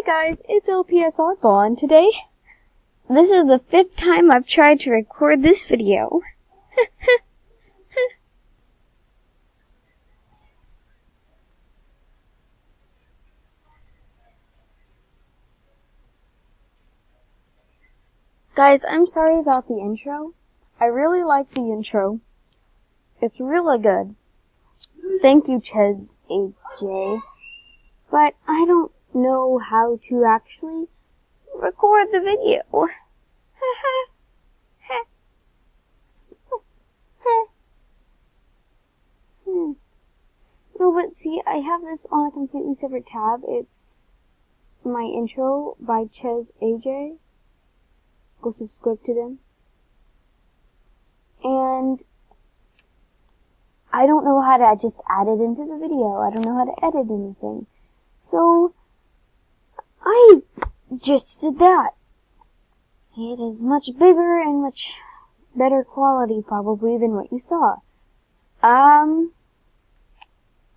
guys, it's OPS Oddball, and today, this is the 5th time I've tried to record this video. Guys, I'm sorry about the intro. I really like the intro. It's really good. Thank you, Ches AJ. But I don't know how to actually record the video. No, but see, I have this on a completely separate tab. It's my intro by Ches AJ. Go subscribe to them. And I don't know how to just add it into the video. I don't know how to edit anything. So, I just did that. It is much bigger and much better quality probably than what you saw.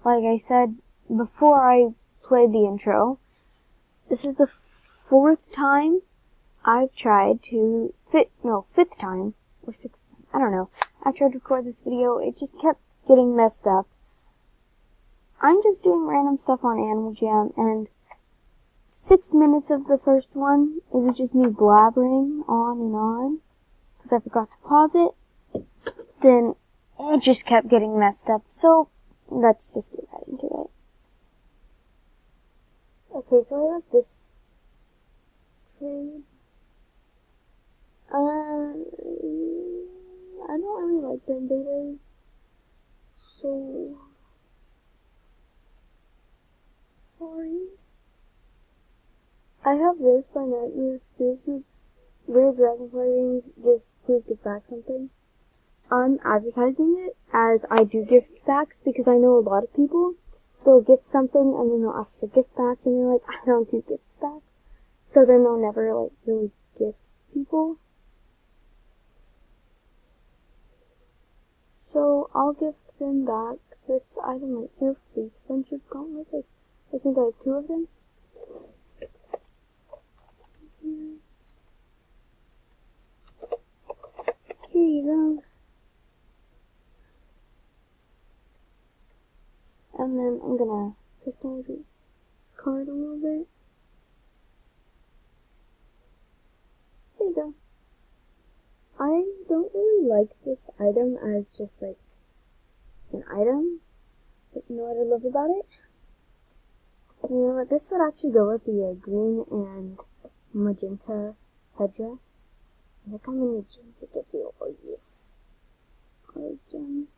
Like I said before I played the intro, this is the 4th time I've tried to fifth time, or 6th time, I don't know. I've tried to record this video, it just kept getting messed up. I'm just doing random stuff on Animal Jam, and 6 minutes of the first one, it was just me blabbering on, because I forgot to pause it. Then, it just kept getting messed up, so let's just get right into it. Okay, so I got this trade. I don't really like them betas, so sorry. I have this by Nightmare exclusive. Rare Dragonfly rings. Please give back something. I'm advertising it as I do gift backs because I know a lot of people, they'll gift something and then they'll ask for gift backs and they're like, I don't do gift backs. So then they'll never really gift people. So I'll gift them back this item right here for these friendship gauntlets. I think I have 2 of them. Here you go. And then I'm gonna customize this card a little bit. There you go. I don't really like this item as just like an item, but you know what I love about it? You know what, this would actually go with the green and magenta headdress. Look how many gems it gives you. Oh yes. All those gems.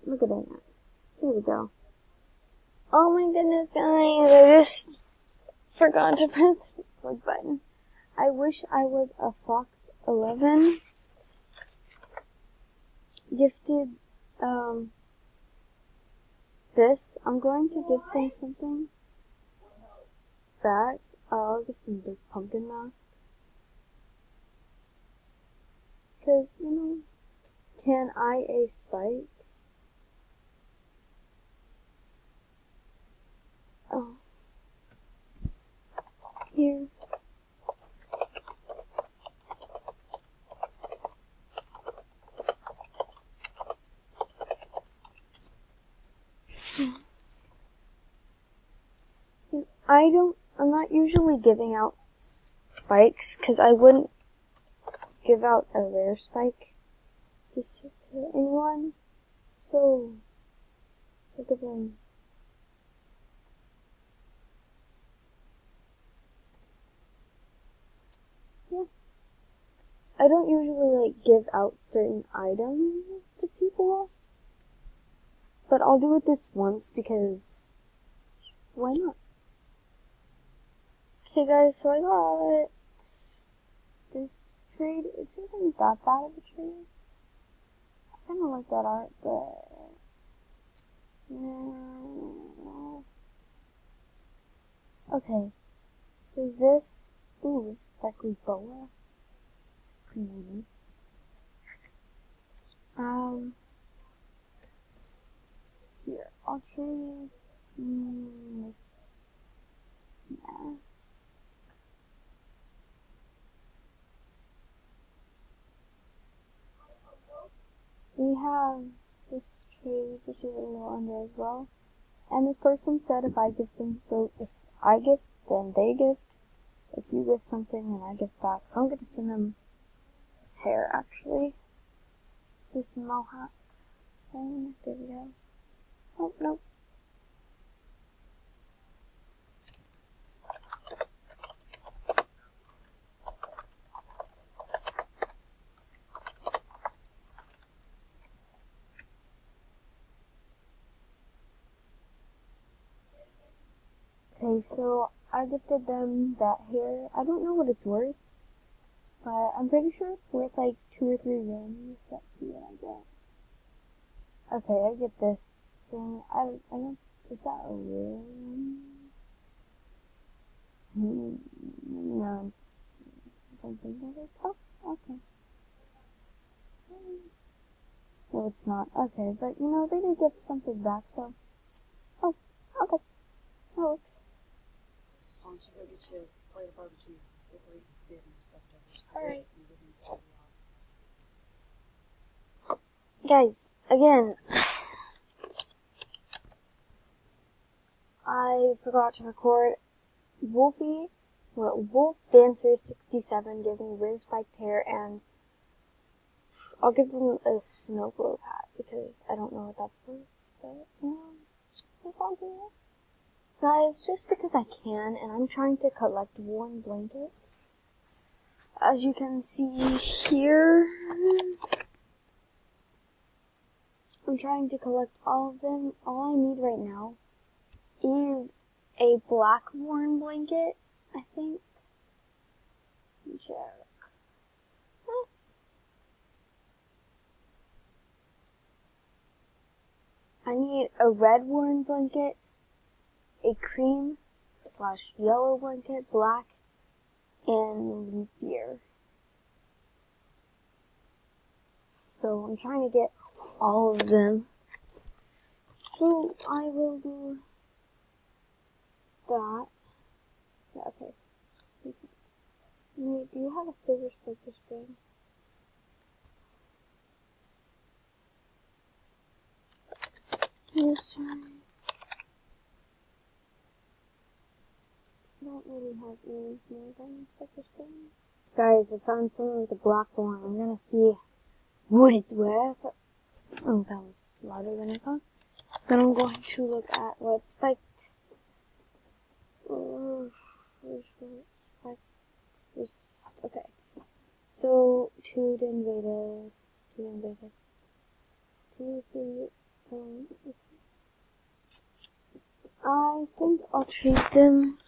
Look at that. Here we go. Oh my goodness, guys, I just forgot to press the record button. I wish I was a Fox 11. Gifted, this. I'm going to gift them something back. I'll gift them this pumpkin mask. Cause, you know, can I a spike? Oh. Here. I'm not usually giving out spikes, cause I wouldn't give out a rare spike just to anyone. So, look at them. Yeah. I don't usually give out certain items to people, but I'll do it this once because why not? Okay guys, so I got this trade. It isn't that bad of a trade. I kind of like that art, but no. Okay, there's this. Ooh, this speckly boa. Pretty neat. Here, I'll trade this mask. we have this tree, which is a little under as well. And this person said if I gift them, so if I gift, then they gift. If you gift something, then I gift back. So I'm going to send them this hair, actually. This mohawk thing. There we go. Oh, nope. Okay, so I gifted them that hair. I don't know what it's worth, but I'm pretty sure it's worth like 2 or 3 rings. Let's see what I get. Okay, I get this thing. I don't, is that a real one? No, it's something that is. Oh, okay. No, it's not. Okay, but you know, they did get something back, so. Oh, okay. That works. Why don't you go get you a plate of barbecue? Let's get ready to get your stuff Alright. done. Guys, again, I forgot to record Wolf Dancer 67 giving rim spiked hair, and I'll give them a snow globe hat because I don't know what that's for, but you know, just I'll do it. Guys, just because I can, and I'm trying to collect worn blankets. As you can see here, I'm trying to collect all of them. All I need right now is a black worn blanket, I think. Check. I need a red worn blanket, a cream / yellow blanket, black, and root beer. So I'm trying to get all of them. So I will do that. Yeah, okay. Wait, do you have a silver splitter spring? Yes, sir. I don't really have any more than splitter spring. Guys, I found someone with a black one. I'm gonna see what it's worth. Oh, that was louder than I thought. Then I'm going to look at what spiked. Okay. So, 2 invaded. 2 invaded. 2, 3, I think I'll trade them.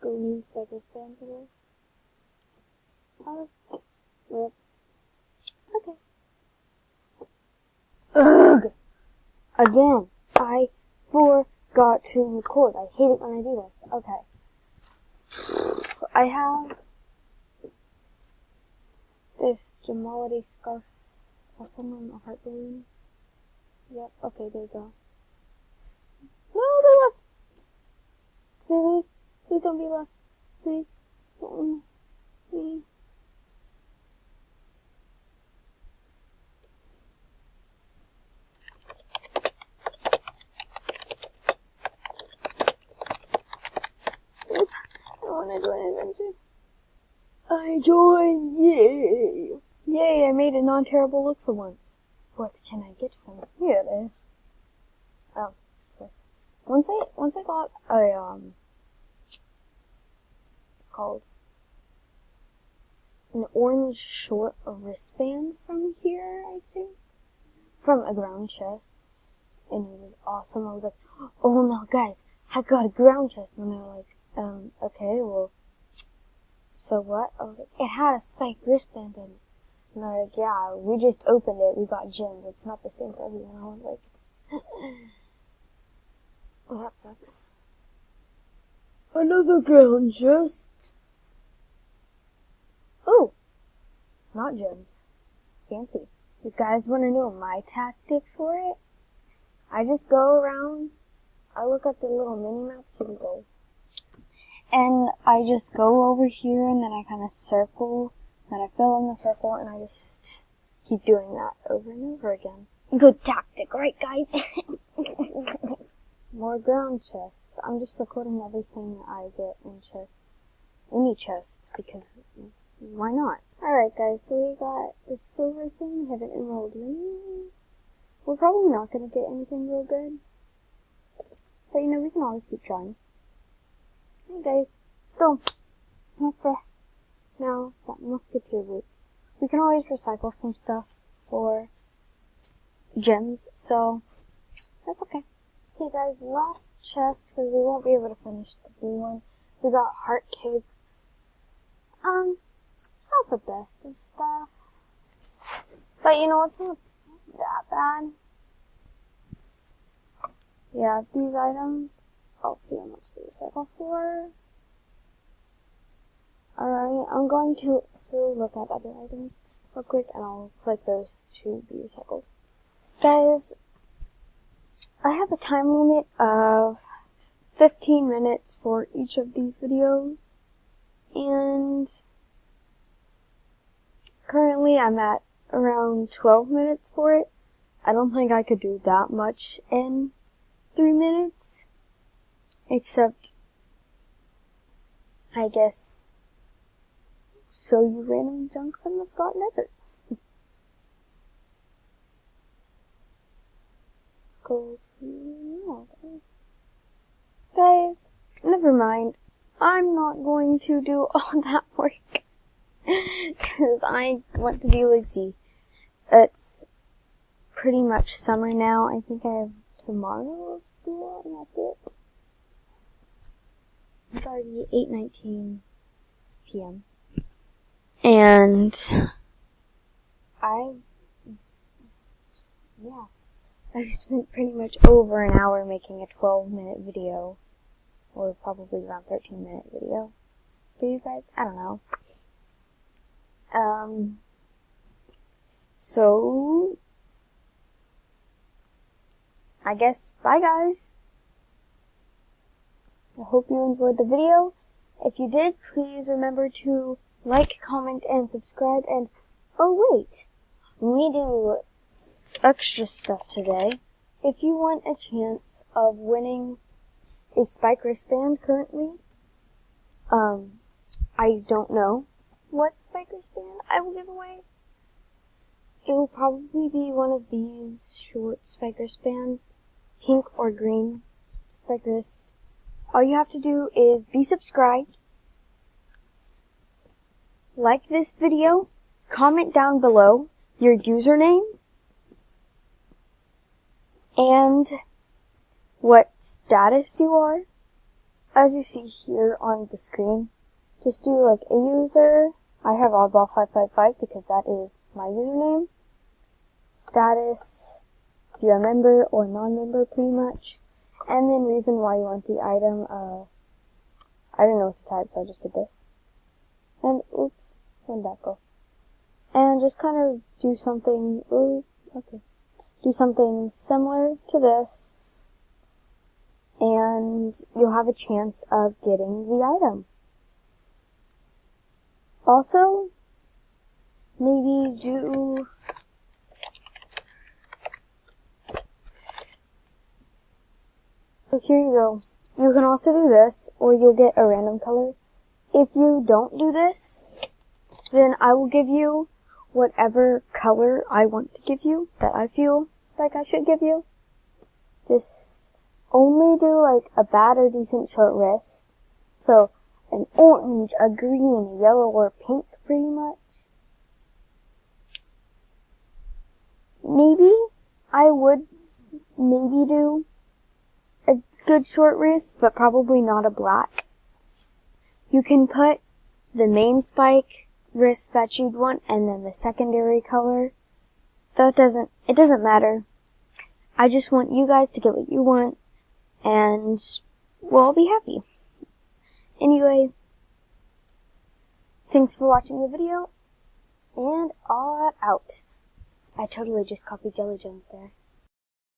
Go need spiker span for this. Rip. Okay. Ugh! Again, I forgot to record. I hate it when I do this. Okay. I have this Jamality scarf. Or someone a heart balloon. Yep, okay, there you go. No, they left! Did they leave? Please don't be left. Please. Don't leave me. I wanna do an adventure. I joined! Yay! Yay, I made a non-terrible look for once. What can I get from it? Here it is. Oh, of course. Once I got a, it's called an orange short wristband from here, I think. From a ground chest. And it was awesome. I was like, oh no, guys, I got a ground chest. And they were like, okay, well, so what? I was like, it had a spiked wristband in it. And they're like, yeah, we just opened it. We got gems. It's not the same for everyone. I was like, well, that sucks. Another ground chest. Ooh, not gems. Fancy. You guys want to know my tactic for it? I just go around. I look at the little mini map. Here we go. And I just go over here and then I kind of circle. Then I fill in the circle and I just keep doing that over and over again. Good tactic, right guys? More ground chests. I'm just recording everything I get in chests. Any chests, because why not? Alright guys, so we got the silver thing, we have an emerald ring. We're probably not going to get anything real good. But you know, we can always keep trying. Hey guys, so, what's this? Now, got musketeer boots. We can always recycle some stuff for gems, so that's okay. Okay guys, last chest, because we won't be able to finish the blue one. We got heart cake. It's not the best of stuff. But you know, it's not that bad. Yeah, these items, I'll see how much they recycle for. Alright, I'm going to look at other items real quick, and I'll click those to be recycled. Guys, I have a time limit of 15 minutes for each of these videos, and currently I'm at around 12 minutes for it. I don't think I could do that much in 3 minutes, except, I guess, show you random junk from the Forgotten Desert. Let's go to... Guys, never mind. I'm not going to do all that work, because I want to be lazy. It's pretty much summer now. I think I have tomorrow of school, and that's it. It's already 8:19 p.m. And I've spent pretty much over an hour making a 12-minute video, or probably around 13-minute video for you guys. I don't know. So I guess bye guys. I hope you enjoyed the video. If you did, please remember to like, comment, and subscribe. And oh wait, we do extra stuff today. If you want a chance of winning a spike wristband currently, I don't know what spike wristband I will give away. It will probably be one of these short spike wristbands, pink or green spike wrist. All you have to do is be subscribed, like this video, comment down below your username, and what status you are, as you see here on the screen. Just do like a user. I have Oddball555 because that is my username. Status, if you're a member or non-member pretty much. And then reason why you want the item. I didn't know what to type, so I just did this. And oops, where'd that go? And just kind of do something, do something similar to this, and you'll have a chance of getting the item. Also, maybe do so here you go. You can also do this, or you'll get a random color. If you don't do this, then I will give you whatever color I want to give you, that I feel like I should give you. Just only do like a bad or decent short wrist. So an orange, a green, a yellow, or pink pretty much. Maybe I would maybe do a good short wrist, but probably not a black. You can put the main spike wrist that you'd want and then the secondary color. It doesn't matter. I just want you guys to get what you want, and we'll all be happy. Anyway, thanks for watching the video, and all out. I totally just copied Jelly Jones there.